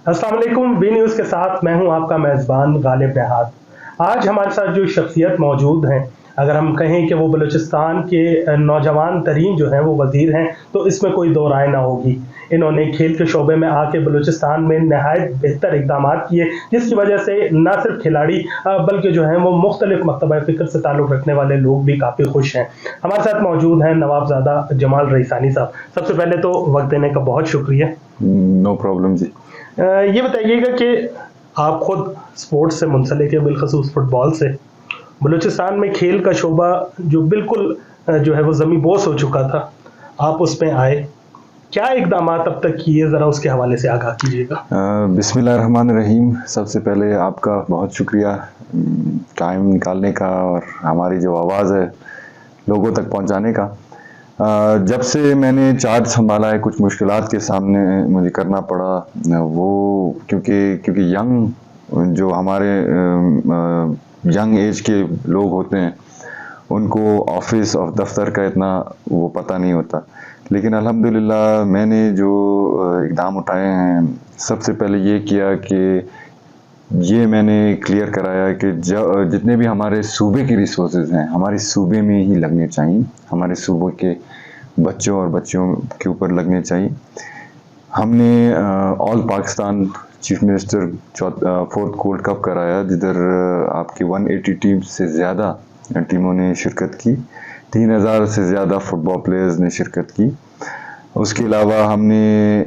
अस्सलाम वालेकुम। B news के साथ मैं हूं आपका मेज़बान गालिब नेहात। आज हमारे साथ जो शख्सियत मौजूद हैं, अगर हम कहें कि वो बलूचिस्तान के नौजवान तरीन जो हैं वो वज़ीर हैं, तो इसमें कोई दो राय ना होगी। इन्होंने खेल के शोबे में आके बलूचिस्तान में नहायत बेहतर इक़दामात किए, जिसकी वजह से ना सिर्फ खिलाड़ी बल्कि जो हैं वो मुख्तलिफ मकतबा फ़िक्र से ताल्लुक़ रखने वाले लोग भी काफ़ी खुश हैं। हमारे साथ मौजूद हैं नवाबज़ादा जमाल रईसानी साहब। सबसे पहले तो वक्त देने का बहुत शुक्रिया। नो प्रॉब्लम जी। ये बताइएगा कि आप खुद स्पोर्ट्स से मुंसलिक है, बिलखसूस फुटबॉल से। बलूचिस्तान में खेल का शोबा जो बिल्कुल जो है वो ज़मीं बोस हो चुका था, आप उसमें आए, क्या इक़दामात अब तक किए, ज़रा उसके हवाले से आगाह कीजिएगा। बिस्मिल्लाहिर्रहमानिर्रहीम। सबसे पहले आपका बहुत शुक्रिया टाइम निकालने का और हमारी जो आवाज़ है लोगों तक पहुंचाने का। जब से मैंने चार्ज संभाला है कुछ मुश्किलात के सामने मुझे करना पड़ा, वो क्योंकि यंग जो हमारे यंग एज के लोग होते हैं उनको ऑफिस और दफ्तर का इतना वो पता नहीं होता, लेकिन अल्हम्दुलिल्लाह मैंने जो इक़दाम उठाए हैं, सबसे पहले ये किया कि ये मैंने क्लियर कराया कि जितने भी हमारे सूबे की रिसोर्सेज हैं हमारे सूबे में ही लगने चाहिए, हमारे सूबे के बच्चों और बच्चियों के ऊपर लगने चाहिए। हमने all Pakistan chief minister 4th world cup कराया, जिधर आपकी 180 टीम से ज़्यादा टीमों ने शिरकत की, 3000 से ज़्यादा फुटबॉल प्लेयर्स ने शिरकत की। उसके अलावा हमने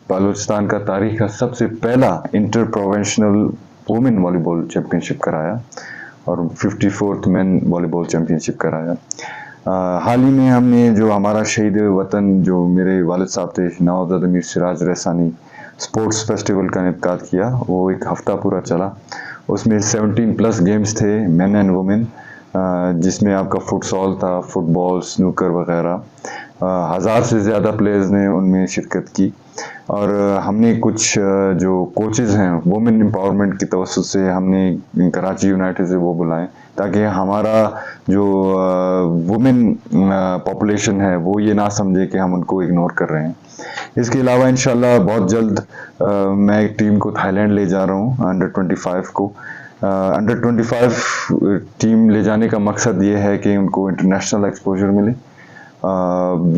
बलूचिस्तान का तारीख का सबसे पहला inter provincial women volleyball championship कराया और 54th मेन वॉलीबॉल चैम्पियनशिप कराया। हाल ही में हमने जो हमारा शहीद वतन जो मेरे वालिद साहब थे नवाबज़ादा मीर सिराज रईसानी स्पोर्ट्स फेस्टिवल का इनेकाद किया, वो एक हफ्ता पूरा चला। उसमें 17+ गेम्स थे, मेन एंड वुमेन, जिसमें आपका फुटसॉल था, फुटबॉल, स्नूकर वगैरह। 1000 से ज़्यादा प्लेयर्स ने उनमें शिरकत की और हमने कुछ जो कोचेज़ हैं वुमेन एम्पावरमेंट की तवज्जो से हमने कराची यूनाइटेड से वो बुलाएं, ताकि हमारा जो वुमेन पॉपुलेशन है वो ये ना समझे कि हम उनको इग्नोर कर रहे हैं। इसके अलावा इंशाल्लाह बहुत जल्द मैं एक टीम को थाईलैंड ले जा रहा हूँ, अंडर 25 को। अंडर 25 टीम ले जाने का मकसद ये है कि उनको इंटरनेशनल एक्सपोजर मिले।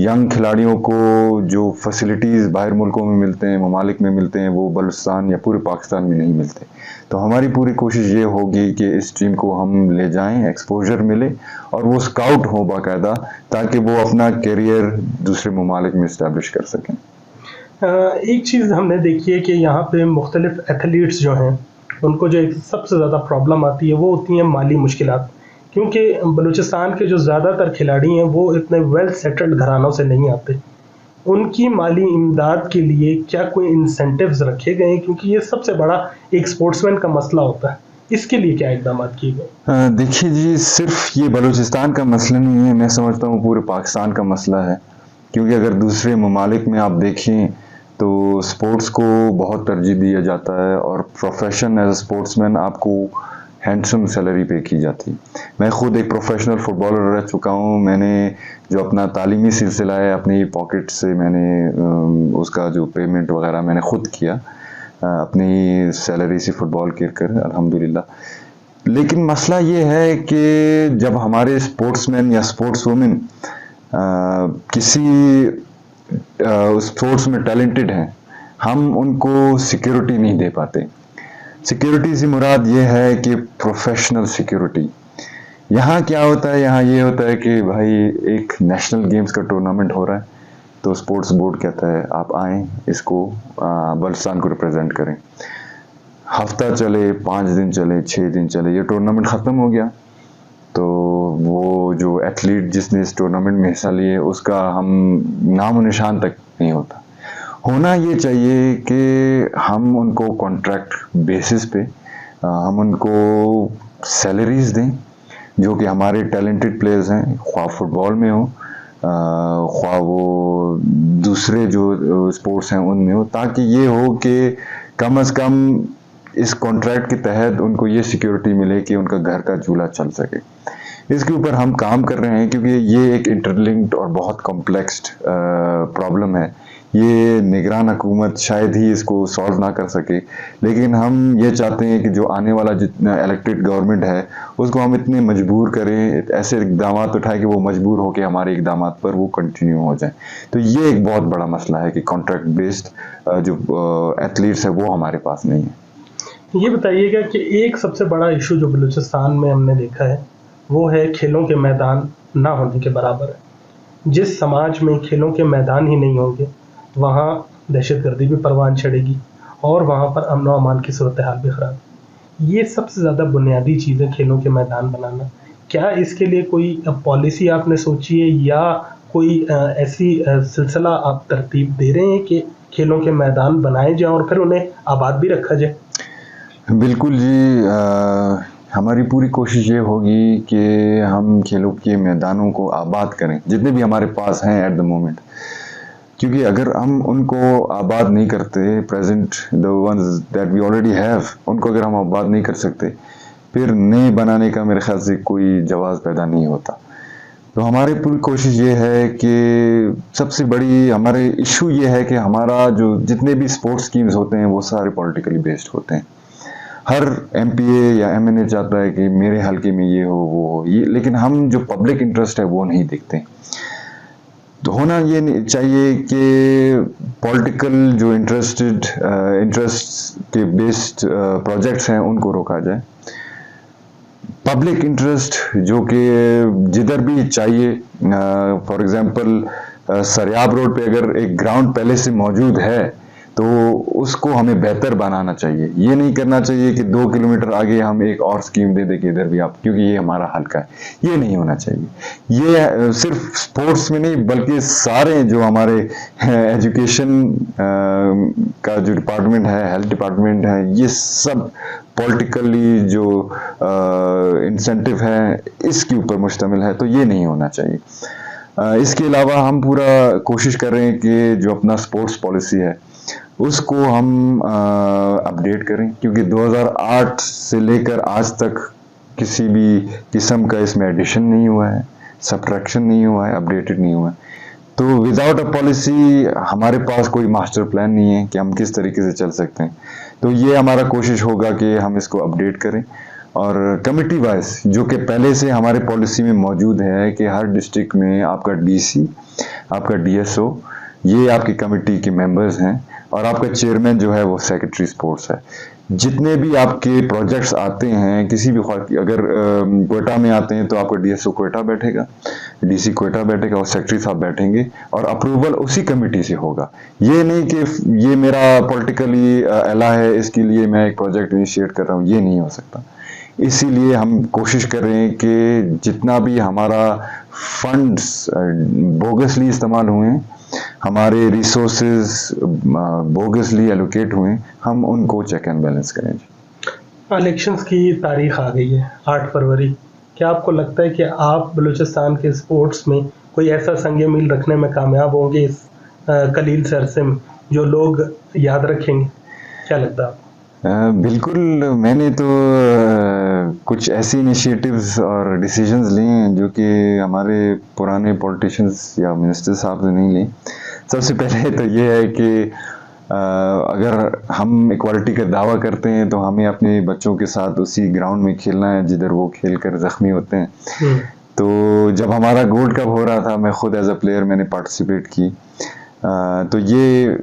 यंग खिलाड़ियों को जो फैसिलिटीज़ बाहर मुल्कों में मिलते हैं, ममालिक में मिलते हैं, वो बलूचिस्तान या पूरे पाकिस्तान में नहीं मिलते। तो हमारी पूरी कोशिश ये होगी कि इस टीम को हम ले जाएं, एक्सपोजर मिले और वो स्काउट हो बाकायदा, ताकि वो अपना करियर दूसरे ममालिक में इस्टेब्लिश कर सकें। एक चीज़ हमने देखी है कि यहाँ पे मुख्तलिफ एथलीट्स जो हैं उनको जो एक सबसे ज़्यादा प्रॉब्लम आती है वो होती हैं माली मुश्किलात, क्योंकि बलूचिस्तान के जो ज़्यादातर खिलाड़ी हैं वो इतने वेल सेटल्ड घरानों से नहीं आते। उनकी माली इमदाद के लिए क्या कोई इंसेंटिव्स रखे गए हैं, क्योंकि ये सबसे बड़ा एक स्पोर्ट्समैन का मसला होता है, इसके लिए क्या इक़दाम किए गए? देखिए जी, सिर्फ ये बलूचिस्तान का मसला नहीं है, मैं समझता हूँ पूरे पाकिस्तान का मसला है। क्योंकि अगर दूसरे ममालिक में आप देखें तो स्पोर्ट्स को बहुत तरजीह दिया जाता है और प्रोफेशन एज ए स्पोर्ट्समैन आपको हैंडसम सैलरी पे की जाती है। मैं खुद एक प्रोफेशनल फुटबॉलर रह चुका हूँ। मैंने जो अपना तालीमी सिलसिला है अपनी पॉकेट से मैंने उसका जो पेमेंट वगैरह मैंने खुद किया अपनी सैलरी से फुटबॉल कर अल्हम्दुलिल्लाह। लेकिन मसला ये है कि जब हमारे स्पोर्ट्समैन या स्पोर्ट्स वुमेन किसी स्पोर्ट्स में टैलेंटेड हैं, हम उनको सिक्योरिटी नहीं दे पाते। सिक्योरिटी से मुराद ये है कि प्रोफेशनल सिक्योरिटी। यहाँ क्या होता है, यहाँ ये होता है कि भाई एक नेशनल गेम्स का टूर्नामेंट हो रहा है तो स्पोर्ट्स बोर्ड कहता है आप आएँ, इसको बलूचिस्तान को रिप्रेजेंट करें। हफ्ता चले, 5 दिन चले, 6 दिन चले, ये टूर्नामेंट ख़त्म हो गया तो वो जो एथलीट जिसने इस टूर्नामेंट में हिस्सा लिए उसका हम नाम निशान तक नहीं होता। होना ये चाहिए कि हम उनको कॉन्ट्रैक्ट बेसिस पे हम उनको सैलरीज दें जो कि हमारे टैलेंटेड प्लेयर्स हैं, ख्वाह फुटबॉल में हो ख्वाह वो दूसरे जो स्पोर्ट्स हैं उनमें हो, ताकि ये हो कि कम से कम इस कॉन्ट्रैक्ट के तहत उनको ये सिक्योरिटी मिले कि उनका घर का चूल्हा चल सके। इसके ऊपर हम काम कर रहे हैं क्योंकि ये एक इंटरलिंक्ड और बहुत कॉम्प्लेक्स प्रॉब्लम है। ये निगरान हुकूमत शायद ही इसको सॉल्व ना कर सके, लेकिन हम ये चाहते हैं कि जो आने वाला जितना इलेक्टेड गवर्नमेंट है उसको हम इतने मजबूर करें, ऐसे इकदाम उठाएं कि वो मजबूर होकर हमारे इकदाम पर वो कंटिन्यू हो जाए। तो ये एक बहुत बड़ा मसला है कि कॉन्ट्रैक्ट बेस्ड जो एथलीट्स है वो हमारे पास नहीं है। ये बताइएगा कि एक सबसे बड़ा इशू जो बलूचिस्तान में हमने देखा है वो है खेलों के मैदान ना होने के बराबर है। जिस समाज में खेलों के मैदान ही नहीं होंगे वहाँ दहशतगर्दी भी परवान चढ़ेगी और वहाँ पर अमन व अमान की सूरत हाल भी ख़राब। ये सबसे ज़्यादा बुनियादी चीज़ है खेलों के मैदान बनाना। क्या इसके लिए कोई पॉलिसी आपने सोची है या कोई ऐसी सिलसिला आप तरतीब दे रहे हैं कि खेलों के मैदान बनाए जाएं और फिर उन्हें आबाद भी रखा जाए? बिल्कुल जी, हमारी पूरी कोशिश ये होगी कि हम खेलों के मैदानों को आबाद करें जितने भी हमारे पास हैं एट द मोमेंट, क्योंकि अगर हम उनको आबाद नहीं करते, present the ones that we already have, उनको अगर हम आबाद नहीं कर सकते फिर नए बनाने का मेरे ख्याल से कोई जवाब पैदा नहीं होता। तो हमारी पूरी कोशिश ये है कि सबसे बड़ी हमारे इशू ये है कि हमारा जो जितने भी स्पोर्ट्स स्कीम्स होते हैं वो सारे पॉलिटिकली बेस्ड होते हैं। हर एमपीए या एमएनए चाहता है कि मेरे हल्के में ये हो वो हो, ये, लेकिन हम जो पब्लिक इंटरेस्ट है वो नहीं देखते। तो होना ये चाहिए कि पॉलिटिकल जो इंटरेस्ट के बेस्ड प्रोजेक्ट्स हैं उनको रोका जाए। पब्लिक इंटरेस्ट जो कि जिधर भी चाहिए, फॉर एग्जांपल सरियाब रोड पे अगर एक ग्राउंड पहले से मौजूद है तो उसको हमें बेहतर बनाना चाहिए। ये नहीं करना चाहिए कि 2 किलोमीटर आगे हम एक और स्कीम दे दें कि इधर भी आप, क्योंकि ये हमारा हल्का है, ये नहीं होना चाहिए। ये सिर्फ स्पोर्ट्स में नहीं बल्कि सारे जो हमारे एजुकेशन का जो डिपार्टमेंट है, हेल्थ डिपार्टमेंट है, ये सब पॉलिटिकली जो इंसेंटिव है इसके ऊपर मुश्तमिल है, तो ये नहीं होना चाहिए। इसके अलावा हम पूरा कोशिश कर रहे हैं कि जो अपना स्पोर्ट्स पॉलिसी है उसको हम अपडेट करें, क्योंकि 2008 से लेकर आज तक किसी भी किस्म का इसमें एडिशन नहीं हुआ है, सब्ट्रैक्शन नहीं हुआ है, अपडेटेड नहीं हुआ है। तो विदाउट अ पॉलिसी हमारे पास कोई मास्टर प्लान नहीं है कि हम किस तरीके से चल सकते हैं। तो ये हमारा कोशिश होगा कि हम इसको अपडेट करें और कमेटी वाइज जो कि पहले से हमारे पॉलिसी में मौजूद है कि हर डिस्ट्रिक्ट में आपका डीसी, आपका डीएसओ, ये आपकी कमेटी के मेंबर्स हैं और आपका चेयरमैन जो है वो सेक्रेटरी स्पोर्ट्स है। जितने भी आपके प्रोजेक्ट्स आते हैं किसी भी, अगर क्वेटा में आते हैं तो आपका डीएसओ क्वेटा बैठेगा, डीसी क्वेटा बैठेगा और सेक्रेटरी साहब बैठेंगे और अप्रूवल उसी कमेटी से होगा। ये नहीं कि ये मेरा पॉलिटिकली एला है इसके लिए मैं एक प्रोजेक्ट इनिशिएट कर रहा हूँ, ये नहीं हो सकता। इसीलिए हम कोशिश कर रहे हैं कि जितना भी हमारा फंड्स बोगसली इस्तेमाल हुए, हमारे रिसोर्सेज बोगसली एलोकेट हुए, हम उनको चेक एंड बैलेंस करें। इलेक्शंस की तारीख आ गई है 8 फरवरी। क्या आपको लगता है कि आप बलूचिस्तान के स्पोर्ट्स में कोई ऐसा संग मील रखने में कामयाब होंगे इस कलील से अरसे में जो लोग याद रखेंगे? क्या लगता है आपको? बिल्कुल, मैंने तो कुछ ऐसी इनिशिएटिव्स और डिसीजंस लिए हैं जो कि हमारे पुराने पॉलिटिशियंस या मिनिस्टर साहब ने नहीं लिए। सबसे पहले तो ये है कि अगर हम इक्वालिटी का दावा करते हैं तो हमें अपने बच्चों के साथ उसी ग्राउंड में खेलना है जिधर वो खेलकर जख्मी होते हैं। तो जब हमारा गोल्ड कप हो रहा था, मैं खुद एज अ प्लेयर मैंने पार्टिसिपेट की। तो ये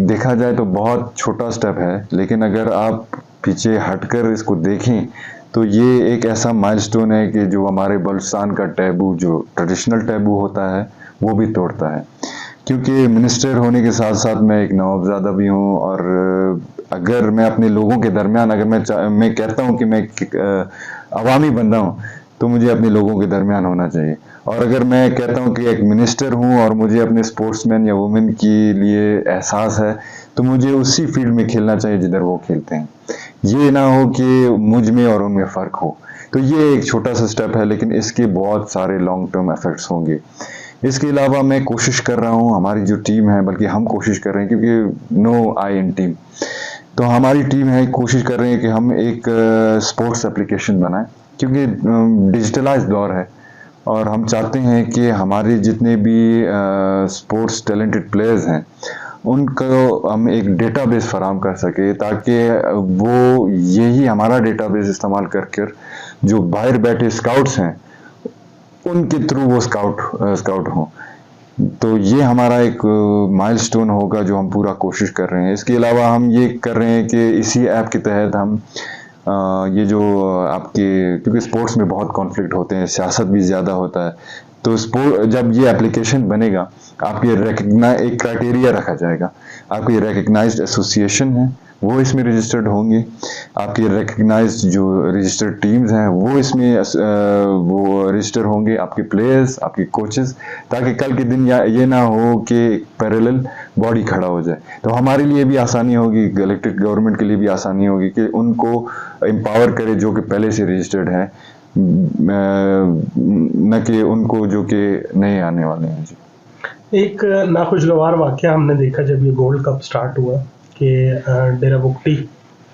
देखा जाए तो बहुत छोटा स्टेप है, लेकिन अगर आप पीछे हटकर इसको देखें तो ये एक ऐसा माइलस्टोन है कि जो हमारे बलूचिस्तान का टैबू, जो ट्रेडिशनल टैबू होता है, वो भी तोड़ता है। क्योंकि मिनिस्टर होने के साथ साथ मैं एक नवाबजादा भी हूँ और अगर मैं अपने लोगों के दरमियान, अगर मैं कहता हूँ कि मैं अवामी बंदा हूँ तो मुझे अपने लोगों के दरमियान होना चाहिए। और अगर मैं कहता हूँ कि एक मिनिस्टर हूँ और मुझे अपने स्पोर्ट्समैन या वुमेन के लिए एहसास है तो मुझे उसी फील्ड में खेलना चाहिए जिधर वो खेलते हैं। ये ना हो कि मुझ में और उनमें फ़र्क हो। तो ये एक छोटा सा स्टेप है, लेकिन इसके बहुत सारे लॉन्ग टर्म इफेक्ट्स होंगे। इसके अलावा मैं कोशिश कर रहा हूँ, हमारी जो टीम है, बल्कि हम कोशिश कर रहे हैं, क्योंकि नो आई इन टीम, तो हमारी टीम है, कोशिश कर रहे हैं कि हम एक स्पोर्ट्स एप्लीकेशन बनाएं, क्योंकि डिजिटलाइज दौर है और हम चाहते हैं कि हमारे जितने भी स्पोर्ट्स टैलेंटेड प्लेयर्स हैं उनको हम एक डेटाबेस फराहम कर सके, ताकि वो यही हमारा डेटाबेस इस्तेमाल कर कर जो बाहर बैठे स्काउट्स हैं उनके थ्रू वो स्काउट हों। तो ये हमारा एक माइलस्टोन होगा जो हम पूरा कोशिश कर रहे हैं। इसके अलावा हम ये कर रहे हैं कि इसी ऐप के तहत हम ये जो आपके, क्योंकि स्पोर्ट्स में बहुत कॉन्फ्लिक्ट होते हैं, सियासत भी ज़्यादा होता है, तो जब ये एप्लीकेशन बनेगा आपके एक क्राइटेरिया रखा जाएगा, आपकी रिकग्नाइज्ड एसोसिएशन है वो इसमें रजिस्टर्ड होंगे, आपके रिकग्नाइज्ड जो रजिस्टर्ड टीम्स हैं वो इसमें वो रजिस्टर होंगे, आपके प्लेयर्स, आपके कोचेस, ताकि कल के दिन ये ना हो कि पैरेलल बॉडी खड़ा हो जाए। तो हमारे लिए भी आसानी होगी, इलेक्टेड गवर्नमेंट के लिए भी आसानी होगी कि उनको एम्पावर करे जो कि पहले से रजिस्टर्ड है, न कि उनको जो कि नए आने वाले हैं। जी, एक नाखुशगवार वाक़या हमने देखा जब ये गोल्ड कप स्टार्ट हुआ कि डेरा बुक्टी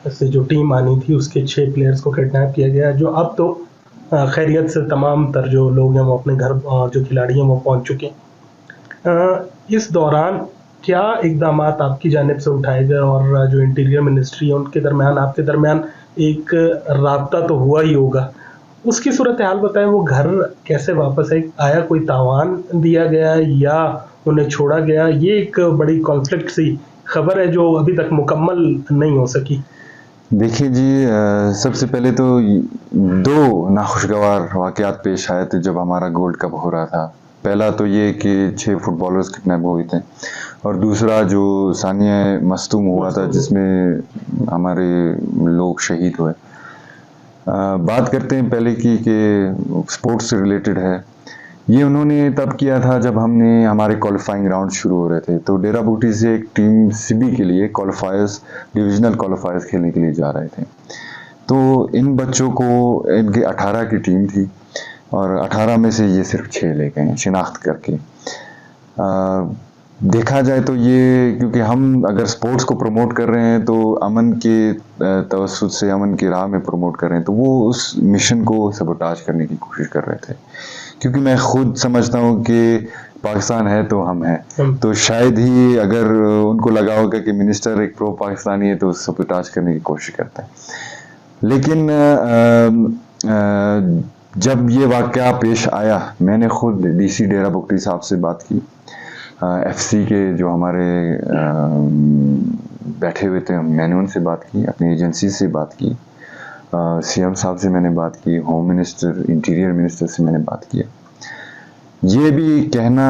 से जो टीम आनी थी उसके 6 प्लेयर्स को किडनैप किया गया, जो अब तो खैरियत से तमाम तर जो लोग हैं वो अपने घर और जो खिलाड़ी हैं वो पहुंच चुके हैं। इस दौरान क्या इकदाम आपकी जानिब से उठाए गए, और जो इंटीरियर मिनिस्ट्री है उनके दरमियान, आपके दरमियान एक राब्ता तो हुआ ही होगा, उसकी सूरत हाल बताएं। वो घर कैसे वापस आया, कोई तावान दिया गया या उन्हें छोड़ा गया? ये एक बड़ी कॉन्फ्लिक्ट सी खबर है जो अभी तक मुकम्मल नहीं हो सकी। देखिए जी, सबसे पहले तो 2 नाखुशगवार वाक़यात पेश आए थे जब हमारा गोल्ड कप हो रहा था। पहला तो ये कि 6 फुटबॉलर्स किडनैप हुए थे, और दूसरा जो सानिया मस्तूम हुआ था जिसमें हमारे लोग शहीद हुए। बात करते हैं पहले की कि स्पोर्ट्स से रिलेटेड है। ये उन्होंने तब किया था जब हमने हमारे क्वालिफाइंग राउंड शुरू हो रहे थे, तो डेरा बूटी से एक टीम सीबी के लिए डिविजनल क्वालिफायर्स खेलने के लिए जा रहे थे। तो इन बच्चों को, इनके 18 की टीम थी और 18 में से ये सिर्फ 6 ले गए शिनाख्त करके। देखा जाए तो ये, क्योंकि हम अगर स्पोर्ट्स को प्रमोट कर रहे हैं तो अमन के तवस्सुत से, अमन की राह में प्रमोट कर रहे हैं, तो वो उस मिशन को सबोटाज करने की कोशिश कर रहे थे। क्योंकि मैं खुद समझता हूँ कि पाकिस्तान है तो हम हैं, तो शायद ही अगर उनको लगा होगा कि मिनिस्टर एक प्रो पाकिस्तानी है तो सबोटाज करने की कोशिश करता है। लेकिन जब ये वाक़या पेश आया, मैंने खुद डीसी डेरा बुक्टी साहब से बात की, एफसी के जो हमारे बैठे हुए थे, मैंने उनसे बात की, अपनी एजेंसी से बात की, सीएम साहब से मैंने बात की, होम मिनिस्टर, इंटीरियर मिनिस्टर से मैंने बात किया। ये भी कहना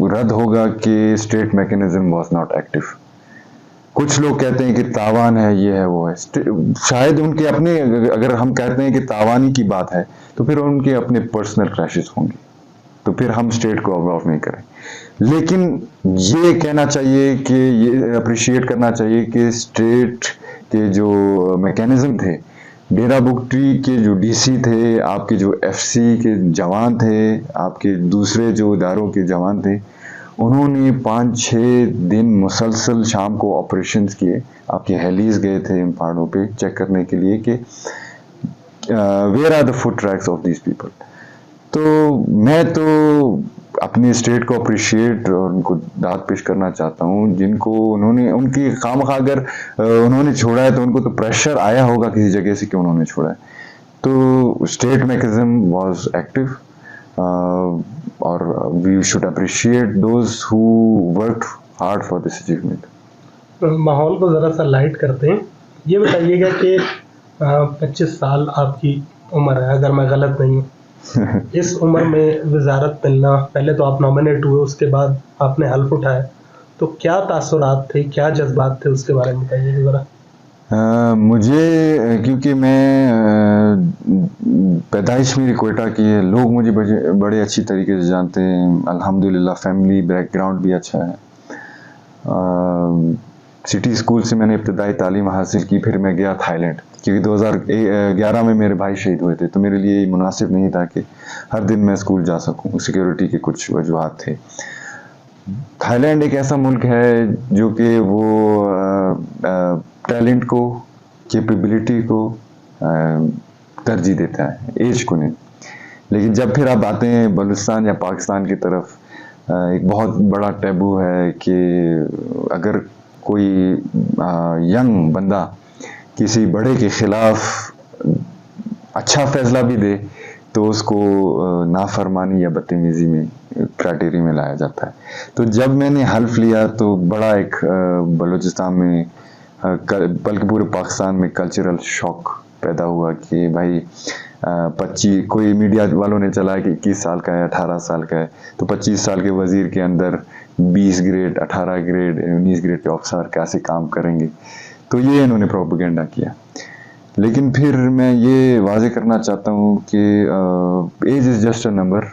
रद्द होगा कि state mechanism was not active. कुछ लोग कहते हैं कि तावान है, ये है, वो है। शायद उनके अपने, अगर हम कहते हैं कि तावानी की बात है तो फिर उनके अपने पर्सनल क्रैशेस होंगे, तो फिर हम स्टेट को अवॉल्व नहीं करें। लेकिन ये कहना चाहिए कि ये अप्रिशिएट करना चाहिए कि स्टेट के जो मैकेनिज्म थे, डेरा बुक्टी के जो डीसी थे, आपके जो एफसी के जवान थे, आपके दूसरे जो इदारों के जवान थे, उन्होंने 5-6 दिन मुसलसल शाम को ऑपरेशंस किए। आपके हेलीज गए थे इन पहाड़ों पे चेक करने के लिए कि where are the foot tracks of these people. तो मैं तो अपनी स्टेट को अप्रिशिएट और उनको दाद पेश करना चाहता हूँ, जिनको उन्होंने, उनकी खामखा अगर उन्होंने छोड़ा है तो उनको तो प्रेशर आया होगा किसी जगह से कि उन्होंने छोड़ा है। तो स्टेट मैकेनिज्म वाज एक्टिव, और we should appreciate those who worked hard for this achievement. माहौल को ज़रा सा लाइट करते हैं। ये बताइएगा कि 25 साल आपकी उम्र है, अगर मैं गलत नहीं हूँ। इस उम्र में वजारत मिलना, पहले तो आप नॉमिनेट हुए, उसके बाद आपने हल्फ उठाया, तो क्या तासुरात थे, क्या जज्बात थे, उसके बारे में बताइए ज़रा। मुझे, क्योंकि मैं पैदाइश मेरी कोयटा की है, लोग मुझे बड़े अच्छी तरीके से जानते हैं, अल्हम्दुलिल्लाह फैमिली बैकग्राउंड भी अच्छा है। सिटी स्कूल से मैंने इब्तदाई तालीम हासिल की, फिर मैं गया थाईलैंड, क्योंकि 2011 में मेरे भाई शहीद हुए थे, तो मेरे लिए मुनासिब नहीं था कि हर दिन मैं स्कूल जा सकूं, सिक्योरिटी के कुछ वजूहात थे। थाईलैंड एक ऐसा मुल्क है जो कि वो टैलेंट को, कैपेबिलिटी को तरजीह देता है, एज को नहीं। लेकिन जब फिर आप आते हैं बलूचिस्तान या पाकिस्तान की तरफ, एक बहुत बड़ा टैबू है कि अगर कोई यंग बंदा किसी बड़े के खिलाफ अच्छा फैसला भी दे तो उसको नाफरमानी या बदतमीजी में कैटेगरी में लाया जाता है। तो जब मैंने हल्फ लिया तो बड़ा एक बलूचिस्तान में बल्कि पूरे पाकिस्तान में कल्चरल शॉक पैदा हुआ कि भाई 25 कोई मीडिया वालों ने चला कि 21 साल का है, 18 साल का है, तो 25 साल के वजीर के अंदर 20 ग्रेड 18 ग्रेड 19 ग्रेड के ऑफिसर कैसे काम करेंगे। तो ये इन्होंने प्रोपेगेंडा किया। लेकिन फिर मैं ये वाजे करना चाहता हूँ कि age is just a number.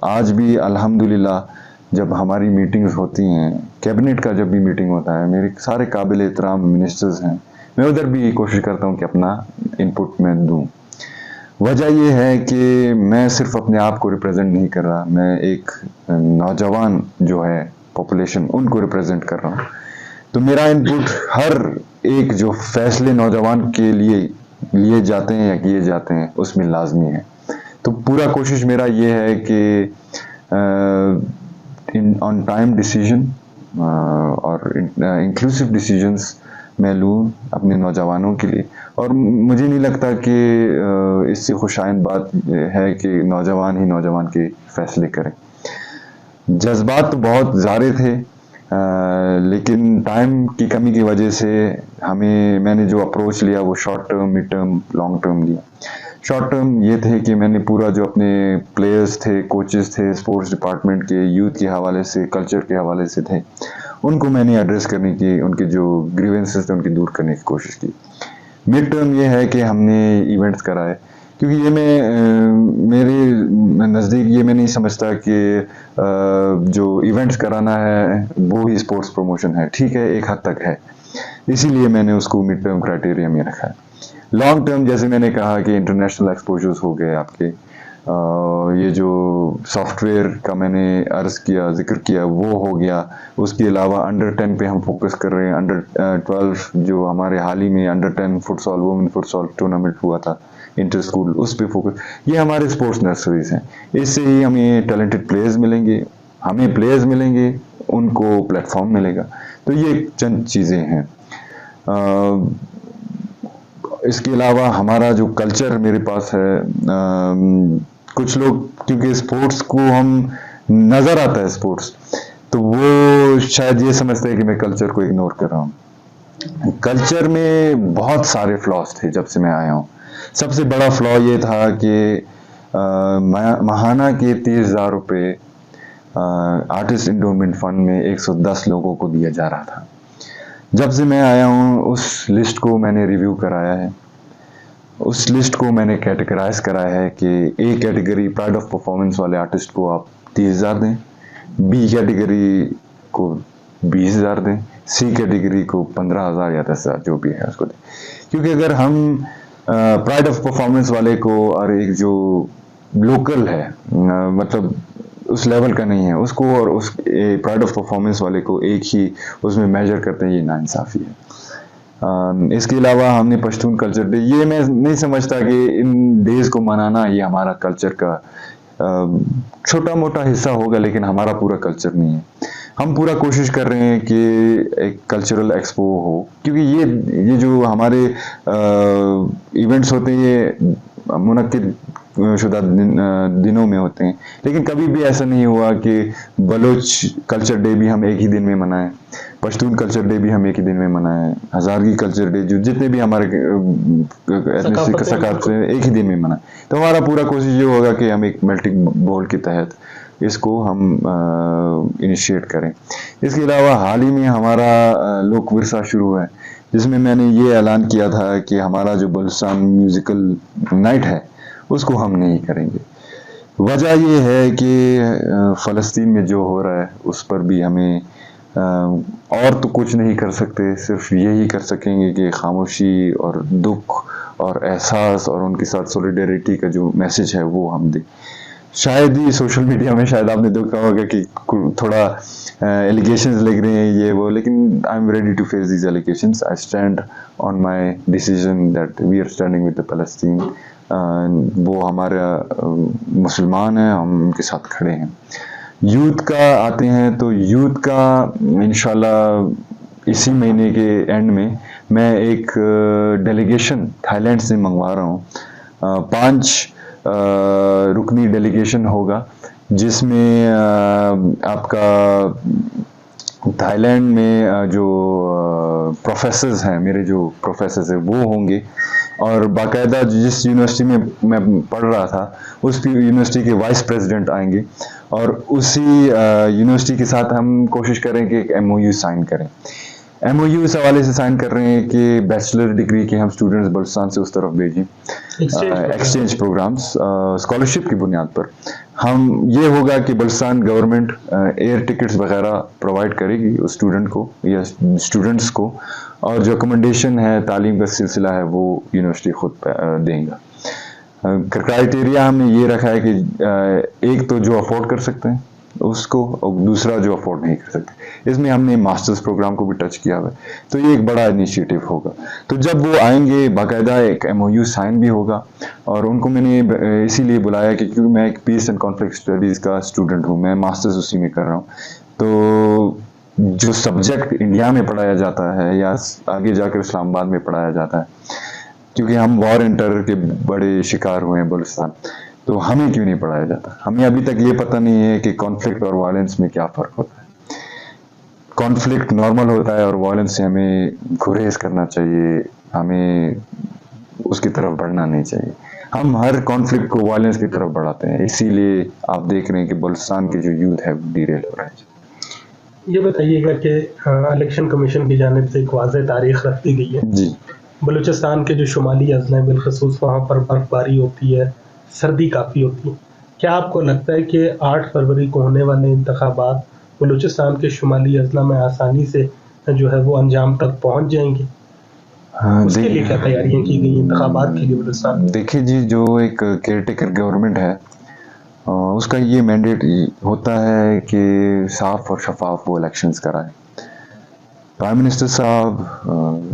आज भी अल्हम्दुलिल्लाह जब हमारी मीटिंग्स होती हैं, कैबिनेट का जब भी मीटिंग होता है, मेरे सारे काबिल एहतराम मिनिस्टर्स हैं, मैं उधर भी कोशिश करता हूँ कि अपना इनपुट मैं दूँ। वजह ये है कि मैं सिर्फ अपने आप को रिप्रेजेंट नहीं कर रहा, मैं एक नौजवान जो है पॉपुलेशन उनको रिप्रेजेंट कर रहा हूँ। तो मेरा इनपुट हर एक जो फैसले नौजवान के लिए जाते हैं या किए जाते हैं उसमें लाजमी है। तो पूरा कोशिश मेरा ये है कि ऑन टाइम डिसीजन और इंक्लूसिव डिसीजंस मैं लूँ अपने नौजवानों के लिए। और मुझे नहीं लगता कि इससे खुशाइंद बात है कि नौजवान ही नौजवान के फैसले करें। जज्बात तो बहुत ज़्यादा थे, लेकिन टाइम की कमी की वजह से मैंने जो अप्रोच लिया वो short term, mid term, long term लिया। शॉर्ट टर्म ये थे कि मैंने पूरा जो अपने प्लेयर्स थे, कोचेस थे, स्पोर्ट्स डिपार्टमेंट के, यूथ के हवाले से, कल्चर के हवाले से थे, उनको मैंने एड्रेस करने की, उनके जो ग्रीवेंसेस थे उनकी दूर करने की कोशिश की। मिड टर्म ये है कि हमने इवेंट्स कराए, क्योंकि ये मेरे नज़दीक ये मैं नहीं समझता कि जो इवेंट्स कराना है वो ही स्पोर्ट्स प्रमोशन है। ठीक है, एक हद तक है, इसीलिए मैंने उसको मिड टर्म क्राइटेरिया में रखा है। लॉन्ग टर्म जैसे मैंने कहा कि इंटरनेशनल एक्सपोजर्स हो गए आपके, ये जो सॉफ्टवेयर का मैंने अर्ज किया, जिक्र किया, वो हो गया। उसके अलावा अंडर 10 पे हम फोकस कर रहे हैं। अंडर 12 जो हमारे हाल ही में under 10 futsal, women futsal tournament हुआ था इंटर स्कूल, उस पे फोकस। ये हमारे स्पोर्ट्स नर्सरीज हैं। इससे ही हमें टैलेंटेड प्लेयर्स मिलेंगे, हमें प्लेयर्स मिलेंगे, उनको प्लेटफॉर्म मिलेगा। तो ये चंद चीज़ें हैं। इसके अलावा हमारा जो कल्चर मेरे पास है, कुछ लोग क्योंकि स्पोर्ट्स को हम नज़र आता है स्पोर्ट्स, तो वो शायद ये समझते हैं कि मैं कल्चर को इग्नोर कर रहा हूँ। कल्चर में बहुत सारे फ्लॉज थे जब से मैं आया हूँ। सबसे बड़ा फ्लॉ ये था कि महाना के 30,000 रुपये आर्टिस्ट इंडोमेंट फंड में 110 लोगों को दिया जा रहा था। जब से मैं आया हूँ उस लिस्ट को मैंने रिव्यू कराया है, उस लिस्ट को मैंने कैटेगराइज कराया है कि A category pride of performance वाले आर्टिस्ट को आप 30,000 दें, बी कैटेगरी को 20,000 दें, सी कैटेगरी को 15,000 या 10,000 जो भी है उसको दें। क्योंकि अगर हम प्राइड ऑफ परफॉर्मेंस वाले को और एक जो लोकल है, मतलब उस लेवल का नहीं है, उसको और उस प्राइड ऑफ परफॉर्मेंस वाले को एक ही उसमें मेजर करते हैं, ये नाइंसाफ़ी है। इसके अलावा हमने पश्तून कल्चर डे, ये मैं नहीं समझता कि इन डेज़ को मनाना ये हमारा कल्चर का छोटा मोटा हिस्सा होगा, लेकिन हमारा पूरा कल्चर नहीं है। हम पूरा कोशिश कर रहे हैं कि एक कल्चरल एक्सपो हो, क्योंकि ये जो हमारे इवेंट्स होते हैं ये मुनक्किद शुदा दिनों में होते हैं, लेकिन कभी भी ऐसा नहीं हुआ कि बलोच कल्चर डे भी हम एक ही दिन में मनाएं, पश्तून कल्चर डे भी हम एक ही दिन में मनाएं, हज़ारगी कल्चर डे, जो जितने भी हमारे सकाफत से एक ही दिन में मनाएं। तो हमारा पूरा कोशिश ये होगा कि हम एक मेल्टिंग बोल के तहत इसको हम इनिशिएट करें। इसके अलावा हाल ही में हमारा लोक विरसा शुरू है, जिसमें मैंने ये ऐलान किया था कि हमारा जो बलूचिस्तान म्यूज़िकल नाइट है उसको हम नहीं करेंगे। वजह ये है कि फ़लस्तीन में जो हो रहा है उस पर भी हमें और तो कुछ नहीं कर सकते, सिर्फ यही कर सकेंगे कि खामोशी और दुख और एहसास और उनके साथ सॉलिडेरिटी का जो मैसेज है वो हम दें। शायद ही सोशल मीडिया में शायद आपने देखा होगा कि थोड़ा एलिगेशंस लग रहे हैं ये वो, लेकिन I am ready to face these allegations. I stand on my decision that we are standing with the Palestine वो हमारा मुसलमान हैं, हम उनके साथ खड़े हैं। यूथ का आते हैं तो यूथ का इंशाल्लाह इसी महीने के एंड में मैं एक डेलीगेशन थाईलैंड से मंगवा रहा हूँ। 5 रुकनी डेलीगेशन होगा, जिसमें आपका थाईलैंड में जो प्रोफेसर्स हैं, मेरे जो प्रोफेसर्स हैं वो होंगे, और बाकायदा जिस यूनिवर्सिटी में मैं पढ़ रहा था उस यूनिवर्सिटी के वाइस प्रेसिडेंट आएंगे, और उसी यूनिवर्सिटी के साथ हम कोशिश करें कि एक MOU साइन करें। MOU इस हवाले से साइन कर रहे हैं कि बैचलर डिग्री के हम स्टूडेंट्स बलुचिस्तान से उस तरफ भेजें, एक्सचेंज प्रोग्राम्स स्कॉलरशिप की बुनियाद पर। हम ये होगा कि बलुचिस्तान गवर्नमेंट एयर टिकट्स वगैरह प्रोवाइड करेगी उस स्टूडेंट को या स्टूडेंट्स को, और जो अकोमोडेशन है, तालीम का सिलसिला है, वो यूनिवर्सिटी खुद देंगे। क्राइटेरिया हमने ये रखा है कि एक तो जो अफोर्ड कर सकते हैं उसको, और दूसरा जो अफोर्ड नहीं कर सकते। इसमें हमने मास्टर्स प्रोग्राम को भी टच किया हुआ है, तो ये एक बड़ा इनिशिएटिव होगा। तो जब वो आएंगे बाकायदा एक MOU साइन भी होगा, और उनको मैंने इसीलिए बुलाया कि क्योंकि मैं एक पीस एंड कॉन्फ्लिक्ट स्टडीज़ का स्टूडेंट हूँ, मैं मास्टर्स उसी में कर रहा हूँ। तो जो सब्जेक्ट इंडिया में पढ़ाया जाता है या आगे जाकर इस्लामाबाद में पढ़ाया जाता है, क्योंकि हम वॉर एंड टेरर के बड़े शिकार हुए हैं बलुचिस्तान, तो हमें क्यों नहीं पढ़ाया जाता? हमें अभी तक ये पता नहीं है कि कॉन्फ्लिक्ट और वायलेंस में क्या फ़र्क होता है। कॉन्फ्लिक्ट नॉर्मल होता है और वायलेंस से हमें गुरेज करना चाहिए, हमें उसकी तरफ बढ़ना नहीं चाहिए। हम हर कॉन्फ्लिक्ट को वायलेंस की तरफ बढ़ाते हैं, इसीलिए आप देख रहे हैं कि बलुचिस्तान के जो यूथ है डिरेल हो रहा है। ये बताइएगा कि इलेक्शन कमीशन की जानिब से एक वाज़ेह तारीख रख दी गई है जी। बलूचिस्तान के जो शुमाली अज़ला है, बिलखसूस वहाँ पर बर्फबारी होती है, सर्दी काफ़ी होती है। क्या आपको लगता है कि 8 फरवरी को होने वाले इंतखाबात बलूचिस्तान के शुमाली अज़ला में आसानी से जो है वो अंजाम तक पहुँच जाएंगे? उसके लिए क्या तैयारियां की गई इंतखाबात के लिए बलूचिस्तान? देखिए जी, जो एक केयरटेकर गवर्नमेंट है उसका ये मैंडेट होता है कि साफ और शफाफ वो इलेक्शंस कराएं। प्राइम मिनिस्टर साहब,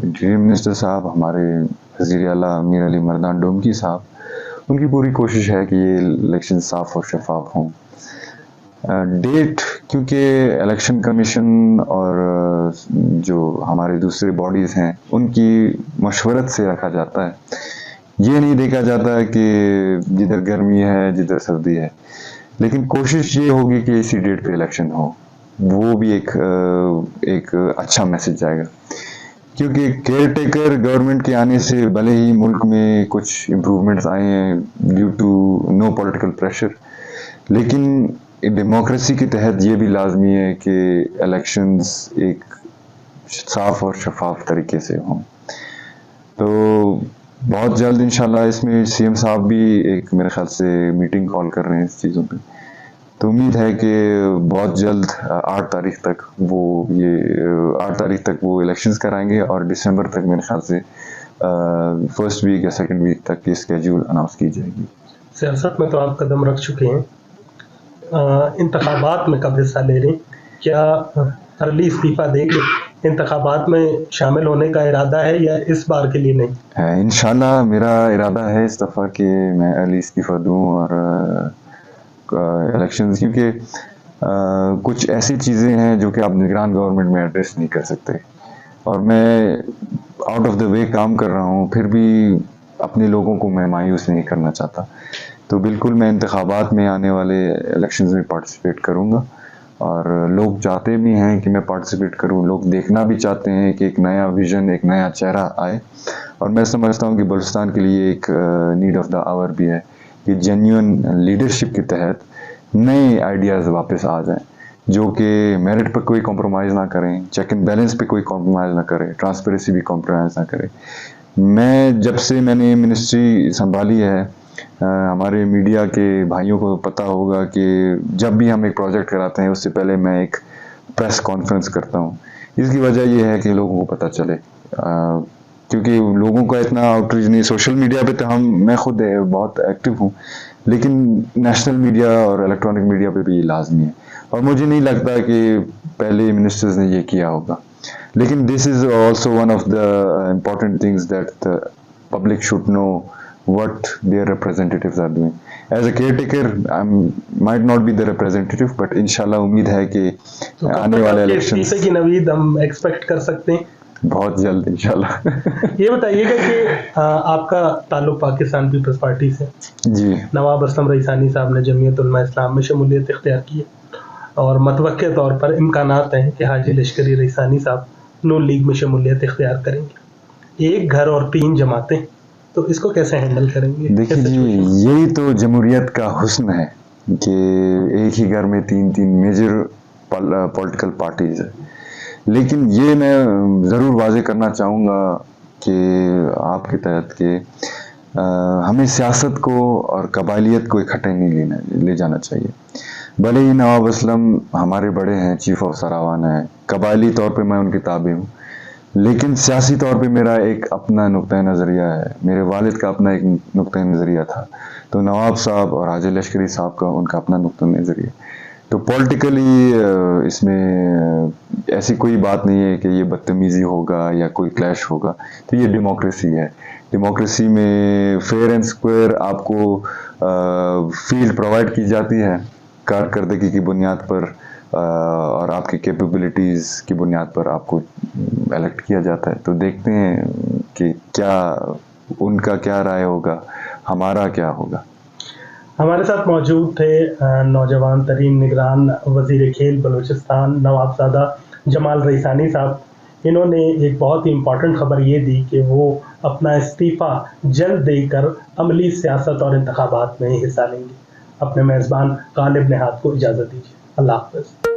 इंटीरियर मिनिस्टर साहब, हमारे वज़ीर आला अमीर अली मर्दान डोमकी साहब, उनकी पूरी कोशिश है कि ये इलेक्शन साफ और शफाफ हों। डेट, क्योंकि इलेक्शन कमीशन और जो हमारे दूसरे बॉडीज़ हैं उनकी मशवरत से रखा जाता है, ये नहीं देखा जाता है कि जिधर गर्मी है जिधर सर्दी है। लेकिन कोशिश ये होगी कि इसी डेट पे इलेक्शन हो, वो भी एक अच्छा मैसेज जाएगा। क्योंकि केयर टेकर गवर्नमेंट के आने से भले ही मुल्क में कुछ इम्प्रूवमेंट्स आए हैं due to no political pressure, लेकिन डेमोक्रेसी के तहत ये भी लाजमी है कि इलेक्शंस एक साफ और शफाफ तरीके से हों। तो बहुत जल्द इंशाल्लाह इसमें CM साहब भी एक मेरे ख्याल से मीटिंग कॉल कर रहे हैं इस चीज़ों पे, तो उम्मीद है कि बहुत जल्द 8 तारीख तक वो इलेक्शंस कराएंगे, और दिसंबर तक मेरे ख्याल से फर्स्ट वीक या सेकंड वीक तक की स्केड्यूल अनाउंस की जाएगी। सियासत में तो आप कदम रख चुके हैं, इंतखाबात में कब हिस्सा ले रहे हैं? क्या अर्ली इस्तीफा देंगे? इंतखाबात में शामिल होने का इरादा है या इस बार के लिए नहीं है? इंशाल्लाह मेरा इरादा है इस दफ़ा कि मैं अर्ली इस्तीफा दूं और इलेक्शंस, क्योंकि कुछ ऐसी चीज़ें हैं जो कि आप निगरान गवर्नमेंट में एड्रेस नहीं कर सकते, और मैं आउट ऑफ द वे काम कर रहा हूँ, फिर भी अपने लोगों को मैं मायूस नहीं करना चाहता। तो बिल्कुल मैं इंतखाबात में आने वाले इलेक्शंस में पार्टिसिपेट करूँगा, और लोग चाहते भी हैं कि मैं पार्टिसिपेट करूं, लोग देखना भी चाहते हैं कि एक नया विज़न, एक नया चेहरा आए, और मैं समझता हूं कि बलुचिस्तान के लिए एक नीड ऑफ द आवर भी है कि जेन्युइन लीडरशिप के तहत नए आइडियाज़ वापस आ जाएं, जो कि मेरिट पर कोई कॉम्प्रोमाइज़ ना करें, चेक एंड बैलेंस पे कोई कॉम्प्रोमाइज़ ना करें, ट्रांसपेरेंसी भी कॉम्प्रोमाइज़ ना करें। मैं जब से मैंने मिनिस्ट्री संभाली है, हमारे मीडिया के भाइयों को पता होगा कि जब भी हम एक प्रोजेक्ट कराते हैं उससे पहले मैं एक प्रेस कॉन्फ्रेंस करता हूं। इसकी वजह यह है कि लोगों को पता चले, क्योंकि लोगों का इतना आउटरीच नहीं। सोशल मीडिया पे तो मैं खुद बहुत एक्टिव हूं, लेकिन नेशनल मीडिया और इलेक्ट्रॉनिक मीडिया पे भी ये लाजमी है, और मुझे नहीं लगता कि पहले मिनिस्टर्स ने ये किया होगा। लेकिन this is also one of the important things that the public should know what their representatives are doing. As a caretaker, I might not be the representative, but इंशाल्लाह उम्मीद है कि तो आने वाले इलेक्शन इस्तीफे की नवीद हम एक्सपेक्ट कर सकते हैं बहुत जल्द इंशाल्लाह। ये बताइएगा कि आपका ताल्लुक पाकिस्तान पीपल्स पार्टी से। जी। नवाब असलम रईसानी साहब ने जमीयत उलमा इस्लाम में शमूलियत इख्तियार की है और मतवक्के तौर पर इम्कानात हैं कि हाजी लश्करी रईसानी साहब नून लीग में शमूलियत इख्तियार करेंगे। एक घर और 3 जमातें, तो इसको कैसे हैंडल करेंगे? देखिए जी, यही तो जमहूरियत का हुस्न है कि एक ही घर में 3 मेजर पॉलिटिकल पार्टीज है। लेकिन ये मैं ज़रूर वाजे करना चाहूँगा कि आपके तहत कि हमें सियासत को और कबालियत को इकट्ठे नहीं ले जाना चाहिए। भले ही नवाब असलम हमारे बड़े हैं, चीफ ऑफ सरावान है, कबायली तौर पे मैं उनके ताबे हूँ, लेकिन सियासी तौर पे मेरा एक अपना नुक्ता नज़रिया है। मेरे वालिद का अपना एक नुक्ता नज़रिया था, तो नवाब साहब और हाजी लश्करी साहब का उनका अपना नुक्ता नज़रिया। तो पॉलिटिकली इसमें ऐसी कोई बात नहीं है कि ये बदतमीज़ी होगा या कोई क्लैश होगा। तो ये डेमोक्रेसी है। डेमोक्रेसी में फेयर एंड स्क्वायर आपको फील्ड प्रोवाइड की जाती है कारकर्दगी की बुनियाद पर और आपकी कैपेबिलिटीज़ की बुनियाद पर आपको इलेक्ट किया जाता है। तो देखते हैं कि क्या उनका क्या राय होगा, हमारा क्या होगा। हमारे साथ मौजूद थे नौजवान तरीन निगरान वज़ीर खेल बलूचिस्तान नवाबज़ादा जमाल रईसानी साहब। इन्होंने एक बहुत ही इम्पॉर्टेंट खबर ये दी कि वो अपना इस्तीफ़ा जल्द देकर अमली सियासत और इंतखाबात में हिस्सा लेंगे। अपने मेज़बान गालिब नेहात को इजाज़त दीजिए। अल्लाह हाफ़िज़।